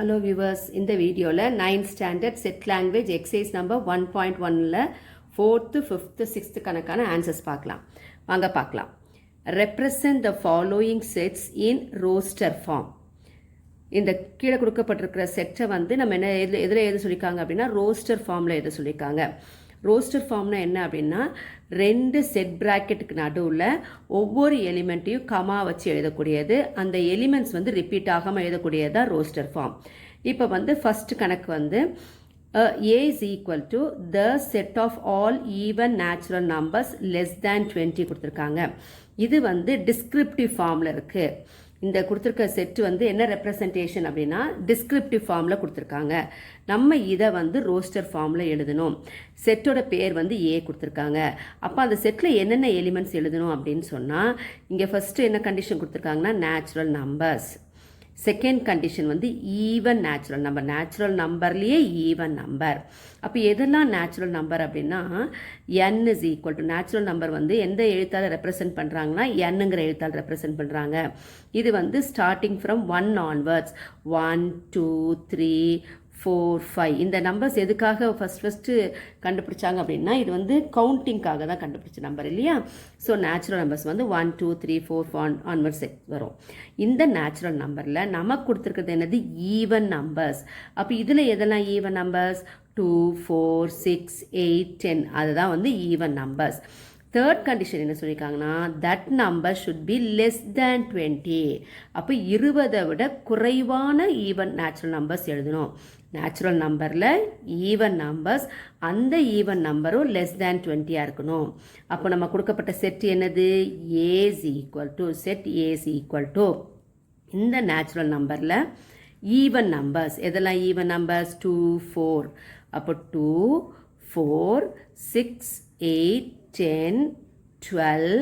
Hello viewers, இந்த வீடியோவில் 9th standard set language exercise number 1.1ல 4th, 5th, 6th கணக்கான answers பார்க்கலாம். வாங்க பார்க்கலாம். Represent the following sets in roster form. இந்த கீழே கொடுக்கப்பட்டிருக்கிற செட்டை வந்து நம்ம என்ன எதில் எது சொல்லியிருக்காங்க அப்படின்னா ரோஸ்டர் ஃபார்மில் எது சொல்லியிருக்காங்க. ரோஸ்டர் ஃபார்ம்னா என்ன அப்படின்னா ரெண்டு செட் ப்ராக்கெட்டுக்கு நடுவில் ஒவ்வொரு எலிமெண்ட்டையும் கமா வச்சு எழுதக்கூடியது, அந்த எலிமெண்ட்ஸ் வந்து ரிப்பீட் ஆகாமல் எழுதக்கூடியது தான் ரோஸ்டர் ஃபார்ம். இப்போ வந்து ஃபஸ்ட்டு கணக்கு வந்து A is equal to the set of all even natural numbers less than 20 கொடுத்துருக்காங்க. இது வந்து டிஸ்கிரிப்டிவ் ஃபார்மில் இருக்குது. இந்த கொடுத்துருக்க செட்டு வந்து என்ன ரெப்ரசன்டேஷன் அப்படின்னா டிஸ்கிரிப்டிவ் ஃபார்மில் கொடுத்துருக்காங்க. நம்ம இதை வந்து ரோஸ்டர் ஃபார்மில் எழுதணும். செட்டோட பேர் வந்து ஏ கொடுத்துருக்காங்க. அப்போ அந்த செட்டில் என்னென்ன எலிமெண்ட்ஸ் எழுதணும் அப்படின்னு சொன்னால் இங்கே ஃபஸ்ட்டு என்ன கண்டிஷன் கொடுத்துருக்காங்கன்னா நேச்சுரல் நம்பர்ஸ். செகண்ட் கண்டிஷன் வந்து ஈவன் நேச்சுரல் நம்பர். நேச்சுரல் நம்பர்லேயே ஈவன் நம்பர். அப்போ எதெல்லாம் நேச்சுரல் நம்பர் அப்படின்னா n is equal to natural number வந்து எந்த எழுத்தால் ரெப்ரசன்ட் பண்ணுறாங்கன்னா என்னங்கிற எழுத்தால் ரெப்ரசன்ட் பண்ணுறாங்க. இது வந்து ஸ்டார்டிங் ஃப்ரம் 1 ஆன்வர்ட்ஸ் 1 2 3 4 5 இந்த நம்பர்ஸ் எதுக்காக ஃபஸ்ட்டு கண்டுபிடிச்சாங்க அப்படின்னா இது வந்து கவுண்டிங்காக தான் கண்டுபிடிச்ச நம்பர் இல்லையா. ஸோ நேச்சுரல் நம்பர்ஸ் வந்து 1 2 3 4 ஆன்வர்ட்ஸ் வரும். இந்த நேச்சுரல் நம்பரில் நமக்கு கொடுத்துருக்கிறது என்னது ஈவன் நம்பர்ஸ். அப்போ இதில் எதெல்லாம் ஈவன் நம்பர்ஸ் 2 4 6 8 10 அதுதான் வந்து ஈவன் நம்பர்ஸ். தேர்ட் கண்டிஷன் என்ன சொல்லியிருக்காங்கன்னா that number should be less than 20. அப்போ 20 விட குறைவான ஈவன் நேச்சுரல் நம்பர்ஸ் எழுதணும். நேச்சுரல் நம்பரில் ஈவன் நம்பர்ஸ், அந்த ஈவன் நம்பரும் லெஸ் தேன் 20 இருக்கணும். அப்போ நம்ம கொடுக்கப்பட்ட செட் என்னது A's equal to set A's equal to இந்த நேச்சுரல் நம்பரில் ஈவன் நம்பர்ஸ் எதெல்லாம் ஈவன் நம்பர்ஸ் 2 4. அப்போ 2 4 6 8 10 12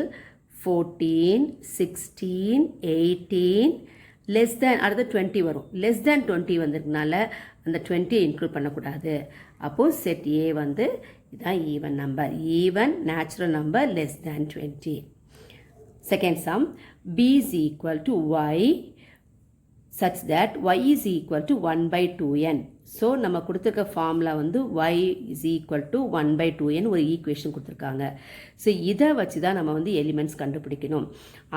14 16 18 லெஸ் தேன் அடுத்த 20 வரும். லெஸ் தேன் 20 வந்ததுனால அந்த 20 இன்க்ளூட் பண்ணக்கூடாது. அப்போது செட் ஏ வந்து இதுதான் even number. Even natural number less than 20. Second sum b is equal to y such that y is equal to 1 by 2n. So நம்ம கொடுத்துருக்க ஃபார்முலா வந்து y is equal to 1 by 2n ஒரு equation கொடுத்துருக்காங்க. So இதை வச்சு தான் நம்ம வந்து எலிமெண்ட்ஸ் கண்டுபிடிக்கணும்.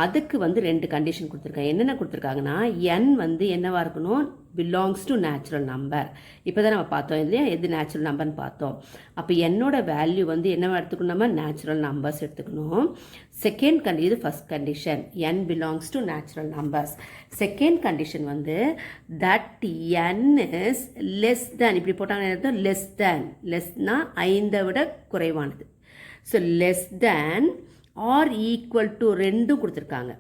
அதுக்கு வந்து ரெண்டு கண்டிஷன் கொடுத்துருக்காங்க. என்னென்ன கொடுத்துருக்காங்கன்னா n வந்து என்னவாக இருக்கணும் பிலாங்ஸ் டு நேச்சுரல் நம்பர். இப்போ தான் நம்ம பார்த்தோம் இல்லையா எது நேச்சுரல் நம்பர்னு பார்த்தோம். அப்போ என்னோட வேல்யூ வந்து என்னவா எடுத்துக்கணும் நம்ம நேச்சுரல் நம்பர்ஸ் எடுத்துக்கணும். செகண்ட் இது first condition n belongs to natural numbers. Second condition வந்து that n is less than, இப்படி போட்டாங்க லெஸ் தேன், லெஸ்னா 5 விட குறைவானது. So less than or equal to ரெண்டும் கொடுத்துருக்காங்க.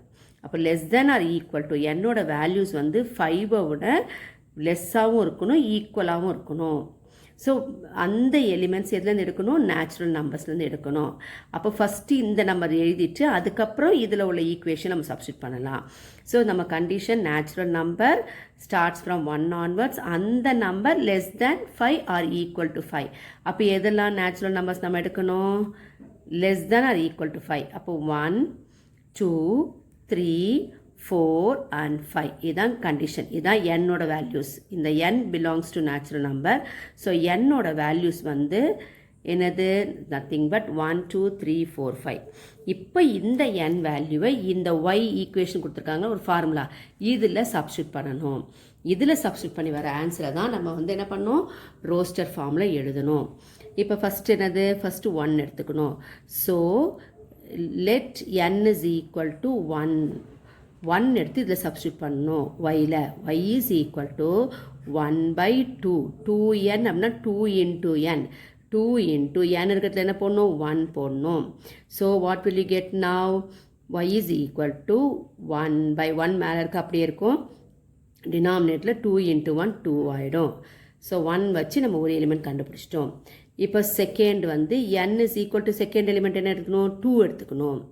அப்போ less than or equal to என்னோட வேல்யூஸ் வந்து 5 விட லெஸ்ஸாகவும் இருக்கணும் ஈக்குவலாகவும் இருக்கணும். ஸோ அந்த எலிமெண்ட்ஸ் எதுலேருந்து எடுக்கணும் நேச்சுரல் நம்பர்ஸ்லேருந்து எடுக்கணும். அப்போ ஃபஸ்ட்டு இந்த நம்பர் எழுதிட்டு அதுக்கப்புறம் இதில் உள்ள ஈக்குவேஷன் நம்ம சப்ஸ்டிட் பண்ணலாம். ஸோ நம்ம condition natural number starts from 1 onwards, அந்த number less than 5 or equal to 5. அப்போ எதெல்லாம் நேச்சுரல் நம்பர்ஸ் நம்ம எடுக்கணும் less than or equal to 5. அப்போ 1 2 3 4 and 5 இதுதான் கண்டிஷன். இதுதான் என்னோட வேல்யூஸ். இந்த n belongs to natural number. So என்னோட வேல்யூஸ் வந்து என்னது நத்திங் பட் 1 2 3 4 5. இப்போ இந்த n வேல்யூவை இந்த y ஈக்குவேஷன் கொடுத்துருக்காங்க ஒரு ஃபார்முலா இதில் சப்ஸ்டியூட் பண்ணணும். இதில் சப்ஸ்டியூட் பண்ணி வர ஆன்சரை தான் நம்ம வந்து என்ன பண்ணணும் ரோஸ்டர் ஃபார்மில் எழுதணும். இப்போ ஃபஸ்ட்டு என்னது ஃபஸ்ட்டு 1 எடுத்துக்கணும். So let n is equal to 1 எடுத்து இதில் சப்ஸ்டியூட் பண்ணணும் yயில். y is equal to 1 by 2 2n அப்படின்னா 2 into n 2 into n இருக்கிறதுல என்ன போடணும் 1 போடணும். So what will you get now y is equal to 1 by 1 மேலே இருக்க அப்படியே இருக்கும். டினாமினேட்டில் 2 into 1 2 ஆகிடும். ஸோ 1 வச்சு நம்ம ஒரு எலிமெண்ட் கண்டுபிடிச்சிட்டோம். இப்போ செகண்ட் வந்து n is equal to second element என்ன எடுத்துக்கணும் 2 எடுத்துக்கணும்.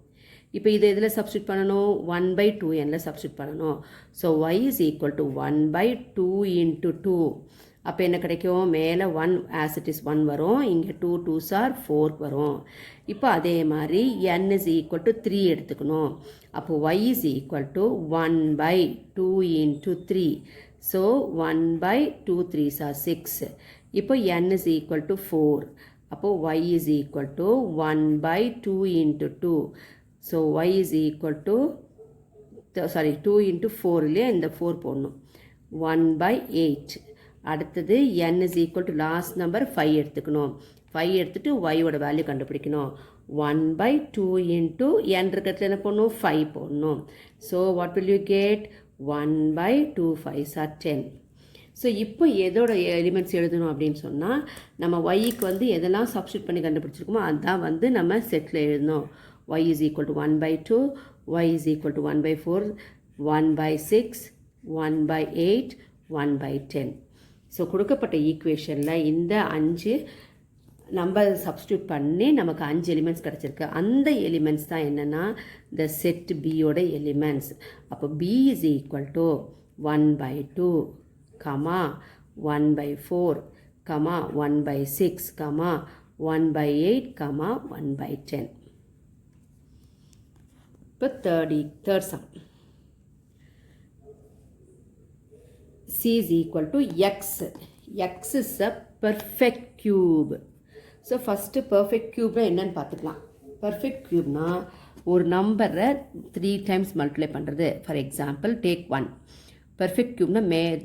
இப்போ இதை இதில் சப்ஸ்டியூட் பண்ணணும் 1 by 2nல சப்ஸ்டியூட் பண்ணணும். So y is equal to 1 by 2 into 2. அப்போ என்ன கிடைக்கும் மேலே 1 as it is 1 வரும், இங்கே 2 2s are 4 வரும். இப்போ அதே மாதிரி n is equal to 3 எடுத்துக்கணும். அப்போ y is equal to 1 by 2 into 3. So 1 by 2 3s are 6. இப்போ n is equal to 4. அப்போது y is equal to 1 by 2 into 2. So y is equal to 2 into 4 இல்லையா, இந்த 4 போடணும். 1 by 8. அடுத்தது n is equal to last number 5 எடுத்துக்கணும். 5 எடுத்துட்டு y ஓட value கண்டுபிடிக்கணும். 1 by 2 into n இருக்கிறதுல என்ன போடணும், 5 போடணும். So what will you get, 1 by 2 5s are 10. So இப்போ எதோட எலிமெண்ட்ஸ் எழுதணும் அப்படின்னு சொன்னால், நம்ம ஒய்க்கு வந்து எதெல்லாம் சப்ஸ்டியூட் பண்ணி கண்டுபிடிச்சிருக்கோமோ அதுதான் வந்து நம்ம செட்டில் எழுதணும். y is equal to 1 by 2, y is equal to 1 by 4, 1 by 6, 1 by 8, 1 by 10. So கொடுக்கப்பட்ட ஈக்குவேஷனில் இந்த 5 நம்ம சப்ஸ்டியூட் பண்ணி நமக்கு 5 எலிமெண்ட்ஸ் கிடச்சிருக்கு. அந்த எலிமெண்ட்ஸ் தான் என்னென்னா இந்த செட் பியோட எலிமெண்ட்ஸ். அப்போ b is equal to 1 by 2, 1 by 4, 1 by 6, 1 by 8, 1 by 10. இப்போ third sum. C is equal to x. X is a perfect cube. So first perfect க்யூப்னால் என்னென்னு பார்த்துக்கலாம். பர்ஃபெக்ட் க்யூப்னா ஒரு நம்பரை 3 times மல்டிப்ளை பண்ணுறது. For example take 1. பர்ஃபெக்ட் க்யூப்னால்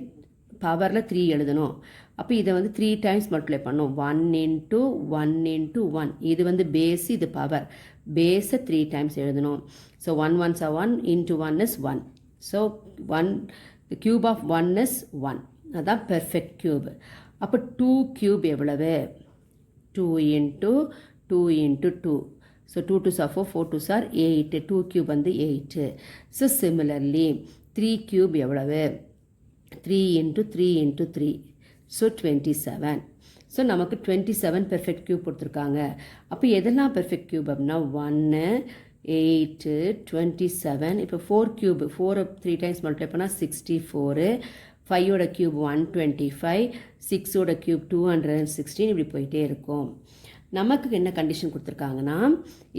பவரில் 3 எழுதணும். அப்போ இதை வந்து 3 times மல்டிப்ளை பண்ணணும். 1 into 1 into 1. இது வந்து பேஸ், இது பவர். பேஸை 3 times எழுதணும். So 1 ones are 1 into 1 is 1. So 1, the cube of 1 is 1. அதான் பெர்ஃபெக்ட் க்யூப். அப்போ 2 க்யூப் எவ்வளவு, 2 into 2 into 2. So 2 2s are 4, 4 2s are 8. 2 cube வந்து 8. So similarly 3 cube எவ்வளவு, 3 into 3 into 3. So 27. So நமக்கு 27 perfect cube கொடுத்துருக்காங்க. அப்போ எதெல்லாம் perfect cube அப்படின்னா 1, 8, 27. இப்போ 4 cube, 4 3 times multiply பண்ணால் 64. 5 ஓட கியூப் 125, 6 ஓட கியூப் 216. இப்படி போயிட்டே இருக்கும். நமக்கு என்ன கண்டிஷன் கொடுத்துருக்காங்கன்னா,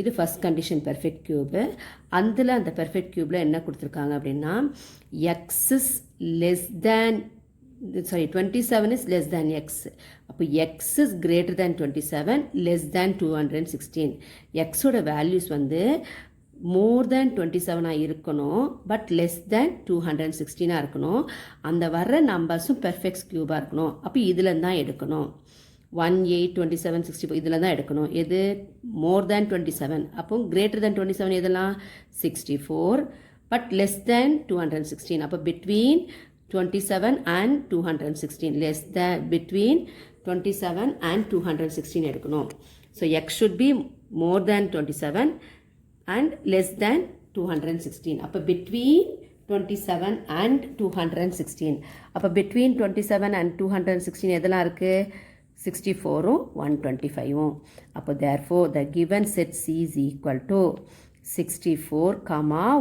இது ஃபஸ்ட் கண்டிஷன் பெர்ஃபெக்ட் க்யூபு. அதில் அந்த பெர்ஃபெக்ட் க்யூப்பில் என்ன கொடுத்துருக்காங்க அப்படின்னா, x is less than 27 is less than x. அப்போ x is greater than 27, less than 216. எக்ஸோட வேல்யூஸ் வந்து மோர் தேன் 27 இருக்கணும், பட் லெஸ் தேன் 216 இருக்கணும். அந்த வர்ற நம்பர்ஸும் பெர்ஃபெக்ட் க்யூபாக இருக்கணும். அப்போ இதில் தான் எடுக்கணும். 1, 8, 27, 64 இதில் தான் எடுக்கணும். எது மோர் தேன் 27. அப்போ கிரேட்டர் தேன் 27 எதெல்லாம் 64, பட் லெஸ் தேன் 216. அப்போ between 27 and 216, less than between 27 and 216 எடுக்கணும். So X should be more than 27 and less than 216. அப்போ between 27 and 216. அப்போ between 27 and 216 எதெல்லாம் இருக்குது, 64ம் 125ம். அப்போ therefore the given set C is equal to 64,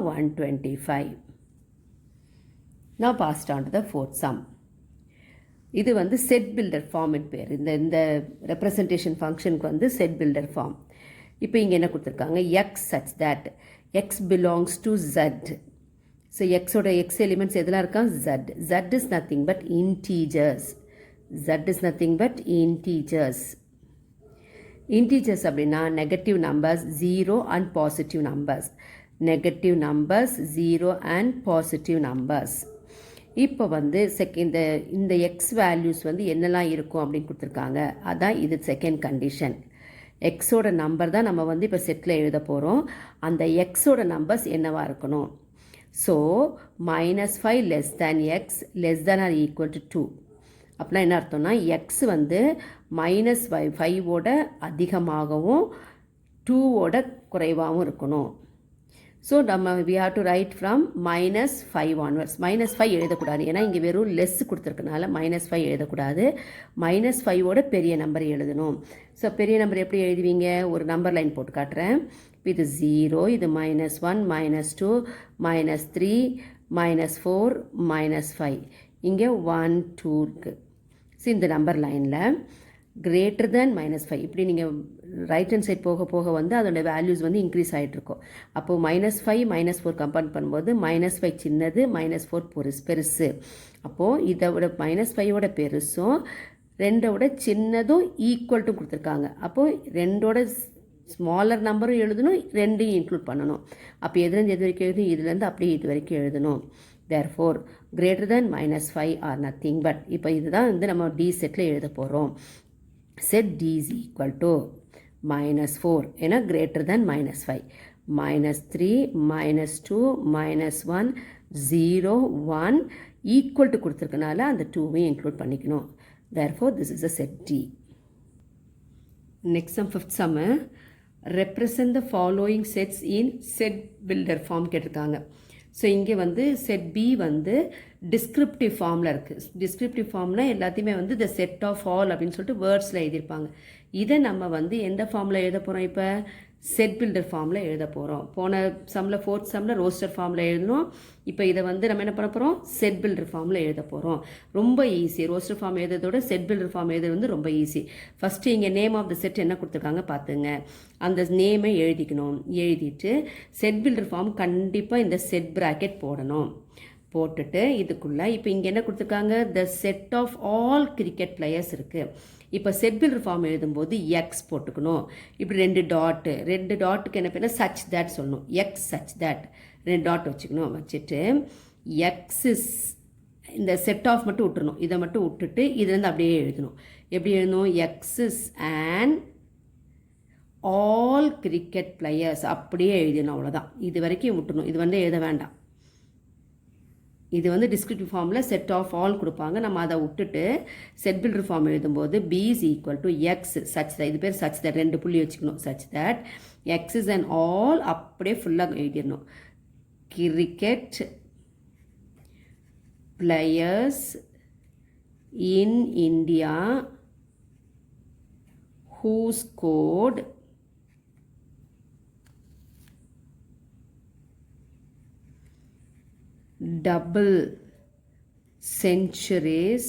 125. Now passed on to the fourth sum. இது வந்து set builder form பேர். இந்த representation ஃபங்க்ஷனுக்கு வந்து செட் பில்டர் ஃபார்ம். இப்போ இங்கே என்ன கொடுத்துருக்காங்க, x such that x belongs to Z. So எக்ஸோட எக்ஸ் எலிமெண்ட்ஸ் எதெல்லாம் இருக்கான், Z. Z is nothing but integers. Z is nothing but integers. Integers அப்படின்னா negative numbers, 0 and positive numbers. Negative numbers, 0 and positive numbers. இப்போ வந்து இந்த X values வந்து என்னெல்லாம் இருக்கும் அப்படின்னு கொடுத்துருக்காங்க. அதான் இது செகண்ட் கண்டிஷன். எக்ஸோட நம்பர் தான் நம்ம வந்து இப்போ செட்டில் எழுத போகிறோம். அந்த எக்ஸோட நம்பர்ஸ் என்னவாக இருக்கணும். So -5 less than X less than or equal to 2. அப்படின்னா என்ன அர்த்தம்னா, எக்ஸ் வந்து -5ஓட அதிகமாகவும் 2ஓட குறைவாகவும் இருக்கணும். ஸோ நம்ம we have to write from -5 onwards. -5 எழுதக்கூடாது, ஏன்னா இங்கே வெறும் லெஸ் கொடுத்துருக்கனால -5 எழுதக்கூடாது. -5ஓட பெரிய நம்பர் எழுதணும். ஸோ பெரிய நம்பர் எப்படி எழுதுவீங்க, ஒரு நம்பர் லைன் போட்டு காட்டுறேன். இது 0, இது -1, -2, -3, -4, -5. இங்கே 1, 2 இருக்குது. ஸோ இந்த நம்பர் லைனில் கிரேட்டர் தேன் -5 இப்படி நீங்கள் ரைட் ஹேண்ட் சைட் போக போக வந்து அதோட வேல்யூஸ் வந்து இன்க்ரீஸ் ஆகிட்டு இருக்கும். அப்போது -5 -4 கம்பேர் பண்ணும்போது -5 சின்னது, -4 பெருசு. அப்போது இதோட -5ஓட பெருசும் 2ஓட சின்னதும் ஈக்குவல் டு கொடுத்துருக்காங்க. அப்போது 2ஓட ஸ்மாலர் நம்பரும் எழுதணும், 2ஐயும் இன்க்ளூட் பண்ணணும். அப்போ எதுலேருந்து எது வரைக்கும் எழுதணும், இதுலேருந்து அப்படியே இது வரைக்கும் எழுதணும். therefore greater than -5 are nothing but. இப்போ இதுதான் வந்து நம்ம D செட்டில் எழுத போகிறோம். set D is equal to -4 ஏன்னா greater than -5, -3 -2 -1 0 1 ஈக்குவல் டு கொடுத்துருக்கனால அந்த 2வையும் இன்க்ளூட் பண்ணிக்கணும். therefore this is a set D. next sum, fifth sum, represent the following sets in set builder form கேட்டிருக்காங்க. ஸோ இங்கே வந்து set B வந்து descriptive ஃபார்மில் இருக்குது. Descriptive ஃபார்ம்னால் எல்லாத்தையுமே வந்து த செட் ஆஃப் ஆல் அப்படின்னு சொல்லிட்டு வேர்ட்ஸில் எழுதியிருப்பாங்க. இதை நம்ம வந்து எந்த ஃபார்மில் எழுத போகிறோம், இப்போ செட் பில்டர் ஃபார்மில் எழுத போகிறோம். போன சம்மில் ஃபோர்த் சம்மில் ரோஸ்டர் ஃபார்மில் எழுதணும். இப்போ இதை வந்து நம்ம என்ன பண்ண போகிறோம், செட் பில்டர் ஃபார்மில் எழுத போகிறோம். ரொம்ப ஈஸி. ரோஸ்டர் ஃபார்ம் எழுதுறதோட செட் பில்டர் ஃபார்ம் எழுதுறது வந்து ரொம்ப ஈஸி. ஃபஸ்ட்டு இங்கே நேம் ஆஃப் த செட் என்ன கொடுத்துருக்காங்க பார்த்துங்க. அந்த நேமை எழுதிக்கணும். எழுதிட்டு செட் பில்டர் ஃபார்ம் கண்டிப்பாக இந்த செட் ப்ராக்கெட் போடணும். போட்டுட்டு இதுக்குள்ளே இப்போ இங்கே என்ன கொடுத்துருக்காங்க, the set of all cricket players இருக்குது. இப்போ செட் பில்டர் ஃபார்ம் எழுதும்போது எக்ஸ் போட்டுக்கணும். இப்படி 2 டாட்டுக்கு என்ன பண்ணால் சச் தேட் சொல்லணும். எக்ஸ் சச் தேட் 2 டாட் வச்சுக்கணும். வச்சுட்டு எக்ஸ் இஸ் இந்த செட் ஆஃப் மட்டும் விட்டுறணும். இதை மட்டும் விட்டுட்டு இதுலேருந்து அப்படியே எழுதணும். எப்படி எழுதணும், x is and all cricket players அப்படியே எழுதணும். அவ்வளோதான். இது வரைக்கும் விட்டுணும். இது வந்து எழுத வேண்டாம். இது வந்து டிஸ்கிரிப்டிவ் ஃபார்மில் செட் ஆஃப் ஆல் கொடுப்பாங்க. நம்ம அதை விட்டுட்டு செட் பில்டர் ஃபார்ம் எழுதும்போது P is equal to x such that, இது பேர் சச் தட் 2 புள்ளி வச்சுக்கணும். Such that x is and all அப்படியே ஃபுல்லாக எழுதிடணும். Cricket players in India who scored double centuries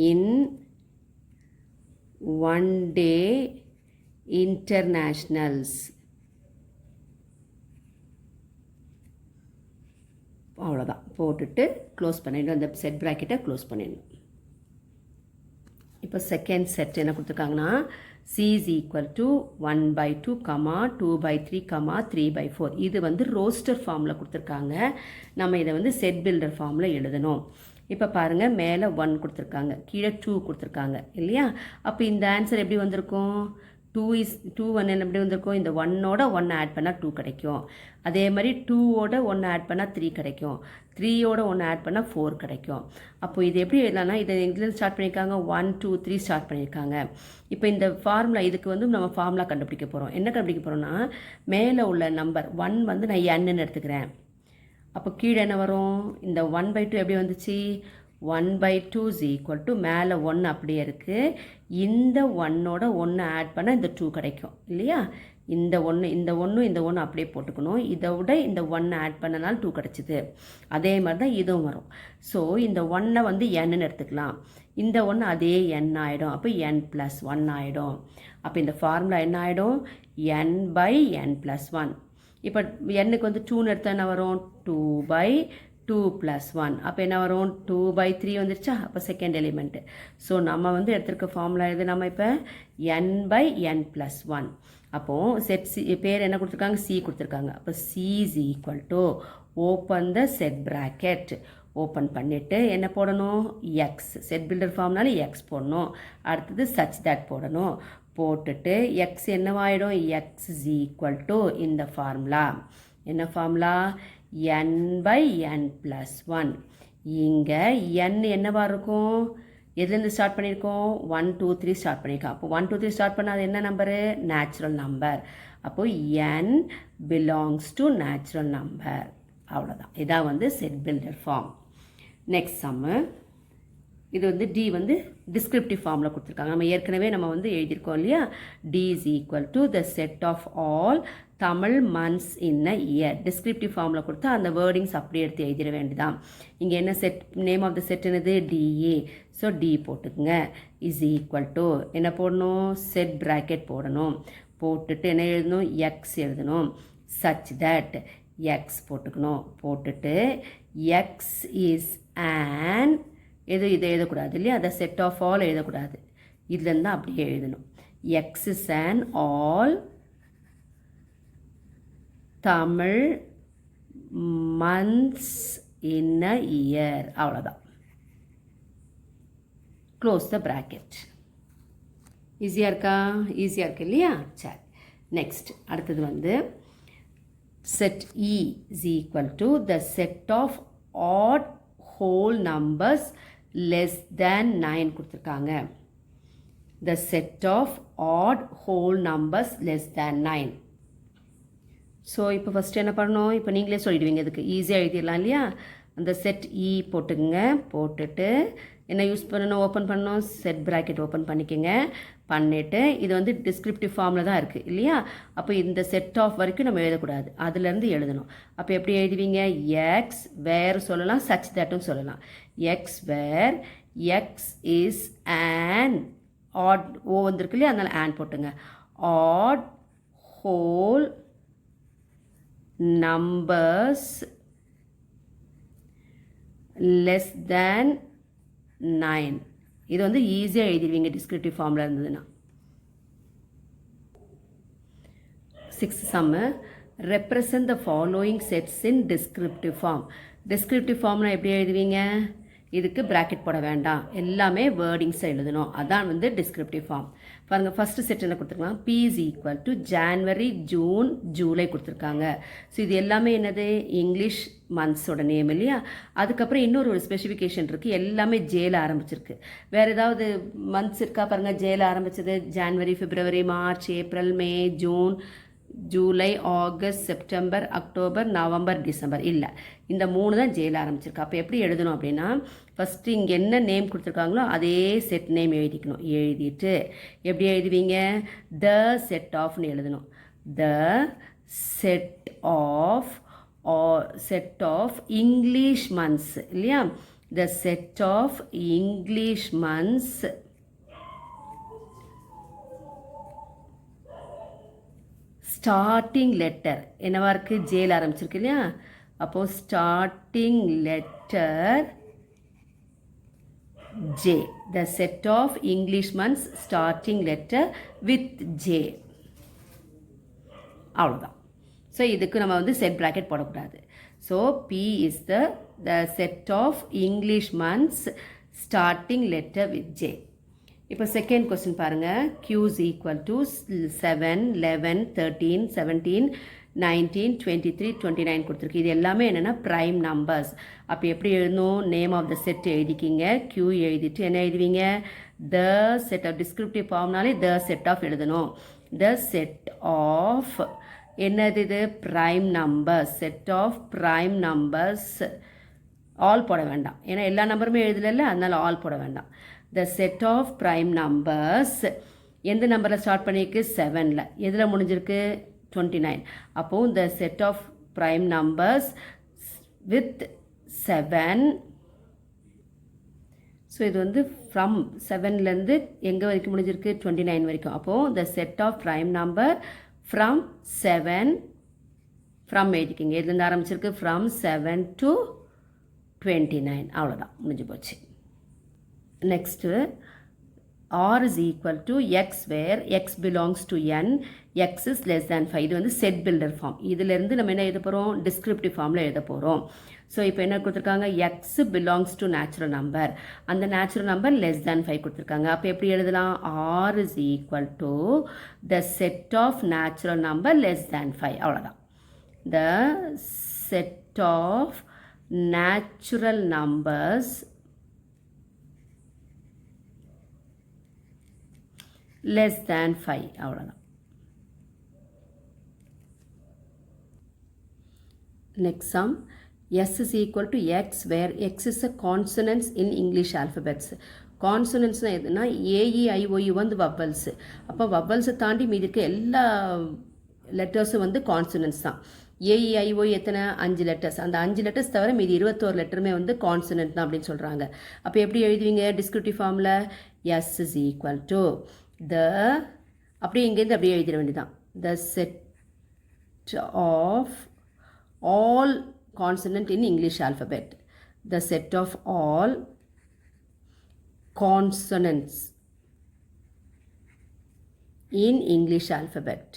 in one day internationals. அவ்வளோதான். போட்டுட்டு க்ளோஸ் பண்ணிடணும். அந்த செட் ப்ராக்கெட்டை க்ளோஸ் பண்ணிடணும். இப்போ செகண்ட் செட் என்ன கொடுத்துருக்காங்கன்னா C is equal to 1/2, 2/3, 3/4. இது வந்து ரோஸ்டர் ஃபார்மில் கொடுத்துருக்காங்க. நம்ம இதை வந்து செட் பில்டர் ஃபார்மில் எழுதணும். இப்போ பாருங்கள், மேலே 1 கொடுத்துருக்காங்க, கீழே 2 கொடுத்துருக்காங்க இல்லையா. அப்போ இந்த ஆன்சர் எப்படி வந்திருக்கும், 2 1 எப்படி வந்திருக்கும், இந்த 1ஓட 1 ஆட் பண்ணால் 2 கிடைக்கும். அதே மாதிரி 2ஓட 1 ஆட் பண்ணால் 3 கிடைக்கும். 3ஓட 1 ஆட் பண்ணால் 4 கிடைக்கும். அப்போ இது எப்படி எழுதலாம்னா, இதை எங்கேருந்து ஸ்டார்ட் பண்ணியிருக்காங்க, 1 2 3 ஸ்டார்ட் பண்ணியிருக்காங்க. இப்போ இந்த ஃபார்முலா இதுக்கு வந்து நம்ம ஃபார்முலா கண்டுபிடிக்க போகிறோம். என்ன கண்டுபிடிக்க போகிறோம்னா, மேலே உள்ள நம்பர் 1 வந்து நான் nன்னு எடுத்துக்கிறேன். அப்போ கீழே என்ன வரும், இந்த 1/2 எப்படி வந்துச்சு, 1/2 is equal to மேலே 1 அப்படியே இருக்குது. இந்த 1ஓட 1 ஆட் பண்ணால் இந்த 2 கிடைக்கும் இல்லையா. இந்த 1 அப்படியே போட்டுக்கணும். இதை விட இந்த 1 ஆட் பண்ணனால 2 கிடச்சிது. அதே மாதிரி தான் இதுவும் வரும். ஸோ இந்த 1 வந்து nன்னு எடுத்துக்கலாம். இந்த 1 அதே n ஆகிடும். அப்போ n+1 ஆகிடும். அப்போ இந்த ஃபார்முலா என்ன ஆகிடும், n/n+1. இப்போ nக்கு வந்து 2ன்னு எடுத்தால் என்ன வரும், 2/2+1. அப்போ என்ன வரும், 2/3 வந்துருச்சா. அப்போ செகண்ட் எலிமெண்ட்டு. ஸோ நம்ம வந்து எடுத்துருக்க ஃபார்முலா இது நம்ம இப்போ n/n+1. அப்போது செட் சி பேர் என்ன கொடுத்துருக்காங்க, சி கொடுத்துருக்காங்க. அப்போ C is equal to open the set bracket. Open பண்ணிவிட்டு என்ன போடணும், எக்ஸ். செட் பில்டர் ஃபார்ம்னால எக்ஸ் போடணும். அடுத்தது சச் தட் போடணும். போட்டுட்டு எக்ஸ் என்னவாயிடும், எக்ஸ் இஸ் ஈக்குவல் டு இந்த ஃபார்முலா. என்ன ஃபார்முலா, n/n+1. இங்கே n என்னவா இருக்கும், எதுலேருந்து ஸ்டார்ட் பண்ணியிருக்கோம், 1 2 3 ஸ்டார்ட் பண்ணியிருக்கோம். அப்போ 1 2 3 ஸ்டார்ட் பண்ணால் அது என்ன நம்பரு, நேச்சுரல் நம்பர். அப்போது n belongs to natural number. அவ்வளோதான். இதான் வந்து செட் பில்டர் ஃபார்ம். நெக்ஸ்ட் சம்மு, இது வந்து டி வந்து டிஸ்கிரிப்டிவ் ஃபார்மில் கொடுத்துருக்காங்க. நம்ம ஏற்கனவே நம்ம வந்து எழுதியிருக்கோம் இல்லையா, T is equal to the set of all Tamil months in a year. Descriptive ஃபார்மில் கொடுத்தா அந்த வேர்டிங்ஸ் அப்படியே எடுத்து எழுதிட வேண்டியதான். இங்கே என்ன set, name of the set என்னது, டிஏ. ஸோ டி போட்டுக்குங்க. இஸ் ஈக்குவல் டு என்ன போடணும், செட் ப்ராக்கெட் போடணும். போட்டுட்டு என்ன எழுதணும், எக்ஸ் எழுதணும். சச் தட் எக்ஸ் போட்டுக்கணும். போட்டுட்டு எக்ஸ் இஸ் ஆன் இதை எழுதக்கூடாது இல்லையா, அதை செட் ஆஃப் ஆல் எழுதக்கூடாது, இதுலேருந்து தான் அப்படியே எழுதணும். X is an all Tamil months in a year. அவ்வளோதான். Close the bracket. ஈஸியாக இருக்கா, ஈஸியாக இருக்கு இல்லையா. சரி, நெக்ஸ்ட் அடுத்தது வந்து set E is equal to the set of odd whole numbers less than 9 கொடுத்துருக்காங்க. The set of odd whole numbers less than 9. So இப்போ ஃபஸ்ட்டு என்ன பண்ணணும், இப்போ நீங்களே சொல்லிடுவீங்க, இதுக்கு ஈஸியாக எழுதிடலாம் இல்லையா. அந்த செட் இ போட்டுக்குங்க. போட்டுட்டு என்ன யூஸ் பண்ணணும், ஓப்பன் பண்ணணும், செட் ப்ராக்கெட் ஓப்பன் பண்ணிக்கோங்க. பண்ணிவிட்டு இது வந்து டிஸ்கிரிப்டிவ் ஃபார்மில் தான் இருக்குது இல்லையா. அப்போ இந்த செட் ஆஃப் வரைக்கும் நம்ம எழுதக்கூடாது, அதுலேருந்து எழுதணும். அப்போ எப்படி எழுதுவீங்க, எக்ஸ் வேர் சொல்லலாம், சச் தட்டும் சொல்லலாம். X where x is an odd, O வந்திருக்கு இல்லையா, அதனால் ஆன் போட்டுங்க. Odd whole numbers less than 9. இது வந்து ஈஸியாக எழுதிடுவீங்க டிஸ்கிரிப்டிவ் ஃபார்மில் இருந்ததுன்னா. 6th sum, represent the following sets in descriptive form. Descriptive ஃபார்ம்னா எப்படி எழுதுவீங்க, இதுக்கு ப்ராக்கெட் போட வேண்டாம், எல்லாமே வேர்டிங்ஸை எழுதணும், அதான் வந்து டிஸ்கிரிப்டிவ் ஃபார்ம். பாருங்கள், ஃபஸ்ட்டு செட் என்ன கொடுத்துருக்கலாம், B is equal to January June July கொடுத்துருக்காங்க. ஸோ இது எல்லாமே என்னது, இங்கிலீஷ் மந்த்ஸோட நேம் இல்லையா. அதுக்கப்புறம் இன்னொரு ஒரு ஸ்பெசிஃபிகேஷன் இருக்குது, எல்லாமே ஜேல ஆரம்பிச்சிருக்கு. வேறு ஏதாவது மந்த்ஸ் இருக்கா பாருங்கள், ஜேல ஆரம்பிச்சது, ஜான்வரி பிப்ரவரி March April May June July August September October November December இல்லை, இந்த 3 தான் ஜேல ஆரம்பிச்சிருக்கு. அப்போ எப்படி எழுதணும் அப்படின்னா, ஃபஸ்ட்டு இங்கே என்ன நேம் கொடுத்துருக்காங்களோ அதே செட் நேம் எழுதிக்கணும். எழுதிட்டு எப்படி எழுதுவீங்க, த செட் ஆஃப்னு எழுதணும். The set of English months இல்லையா. The set of English months starting letter என்னவா இருக்குது, ஜேல ஆரம்பிச்சிருக்கு இல்லையா. அப்போது starting letter J. The set of English months starting letter with J. அவ்வளோதான். ஸோ இதுக்கு நம்ம வந்து செட் ப்ராக்கெட் போடக்கூடாது. So P is the set of English months starting letter with J. இப்போ செகண்ட் கொஸ்டின் பாருங்கள், Q is equal to 7, 11, 13, 17, 19, 23, 29 கொடுத்துருக்கு. இது எல்லாமே என்னென்னா ப்ரைம் நம்பர்ஸ். அப்போ எப்படி எழுதணும், நேம் ஆஃப் த செட் எழுதிக்கிங்க, Q எழுதிட்டு என்ன எழுதுவீங்க, த செட் ஆஃப் டிஸ்கிரிப்டிவ் ஃபார்ம்னாலே த செட் ஆஃப் எழுதணும். த செட் ஆஃப் என்னது இது, prime numbers. Set of prime numbers, all போட வேண்டாம், ஏன்னா எல்லா நம்பருமே எழுதல, அதனால் ஆல் போட வேண்டாம். The set of prime numbers எந்த நம்பரில் ஸ்டார்ட் பண்ணியிருக்கு, 7ல். எதில் முடிஞ்சிருக்கு, 29. அப்போது the set of prime numbers with 7. So இது வந்து ஃப்ரம் 7லேருந்து எங்கே வரைக்கும் முடிஞ்சிருக்கு, 29 வரைக்கும். அப்போது the set of prime number from 7, from எழுதிக்கிங்க, எதுலேருந்து ஆரம்பிச்சிருக்கு, ஃப்ரம் 7 to 29. அவ்வளோதான், முடிஞ்சு போச்சு. Next R is equal to X where X belongs to N, X is less than 5. இது வந்து செட் பில்டர் ஃபார்ம். இதிலேருந்து நம்ம என்ன எழுத போகிறோம், டிஸ்கிரிப்டிவ் ஃபார்மில் எழுத போகிறோம். ஸோ இப்போ என்ன கொடுத்துருக்காங்க, X belongs to natural number, அந்த நேச்சுரல் நம்பர் less than 5 கொடுத்துருக்காங்க. அப்போ எப்படி எழுதலாம், R is equal to the set of natural number less than 5. அவ்வளோதான். The set of natural numbers less than 5. அவ்வளோதான். Next sum, S is equal to X where X is a consonants in English alphabets. கான்சனன்ட்ஸ்னால் எதுனா AEIOU வந்து வவ்வல்ஸு. அப்போ வவ்வல்ஸை தாண்டி மீதி இருக்க எல்லா லெட்டர்ஸும் வந்து கான்சனன்ட்ஸ் தான். ஏஇஐஓ எத்தனை 5 லெட்டர்ஸ். அந்த 5 லெட்டர்ஸ் தவிர மீதி 21 லெட்டருமே வந்து கான்சனன்ட் தான் அப்படின்னு சொல்கிறாங்க. அப்போ எப்படி எழுதுவீங்க டிஸ்கிரிப்டிவ் ஃபார்மில்? S is equal to the, அப்படியே இங்கேருந்து அப்படியே எழுதிட வேண்டியதான், the set of all consonant in English alphabet. The set of all consonants in English alphabet.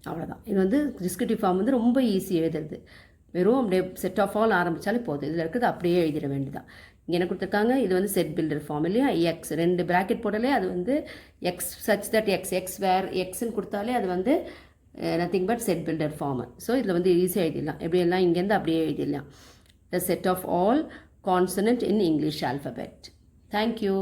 அவ்வளோதான். இது வந்து டிஸ்கிரிப்டிவ் ஃபார்ம் வந்து ரொம்ப ஈஸி எழுதுறது. வெறும் அப்படியே செட் ஆஃப் ஆல் ஆரம்பித்தாலே போதும். இதில் இருக்கிறது அப்படியே எழுதிட வேண்டியதான். இங்கே என்ன கொடுத்துருக்காங்க, இது வந்து செட் பில்டர் ஃபார்ம் இல்லையா, எக்ஸ் 2 ப்ராக்கெட் போட்டாலே அது வந்து எக்ஸ் சச் தட் எக்ஸ் வேர் எக்ஸ்ன்னு கொடுத்தாலே அது வந்து nothing but set builder form. So இதில் வந்து ஈஸியாக எழுதிடலாம். எப்படியெல்லாம் இங்கேருந்து அப்படியே எழுதிடலாம். The set of all consonant in English alphabet. Thank you.